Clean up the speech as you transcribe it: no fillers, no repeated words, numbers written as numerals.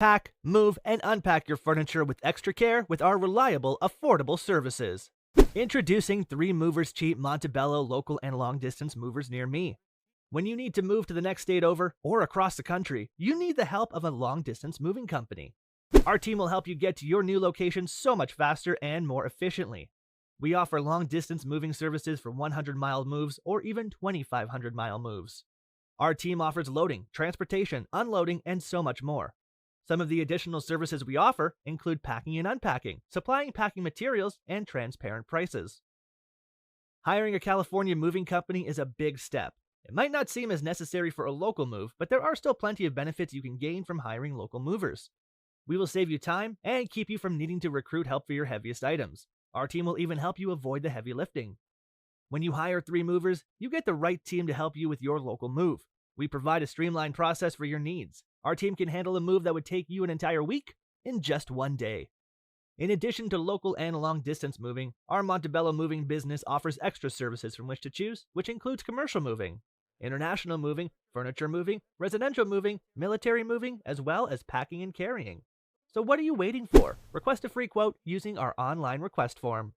Pack, move, and unpack your furniture with extra care with our reliable, affordable services. Introducing 3 Movers Cheap Montebello local and long-distance movers near me. When you need to move to the next state over or across the country, you need the help of a long-distance moving company. Our team will help you get to your new location so much faster and more efficiently. We offer long-distance moving services for 100-mile moves or even 2,500-mile moves. Our team offers loading, transportation, unloading, and so much more. Some of the additional services we offer include packing and unpacking, supplying packing materials, and transparent prices. Hiring a California moving company is a big step. It might not seem as necessary for a local move, but there are still plenty of benefits you can gain from hiring local movers. We will save you time and keep you from needing to recruit help for your heaviest items. Our team will even help you avoid the heavy lifting. When you hire 3 movers, you get the right team to help you with your local move. We provide a streamlined process for your needs. Our team can handle a move that would take you an entire week in just 1 day. In addition to local and long-distance moving, our Montebello moving business offers extra services from which to choose, which includes commercial moving, international moving, furniture moving, residential moving, military moving, as well as packing and carrying. So what are you waiting for? Request a free quote using our online request form.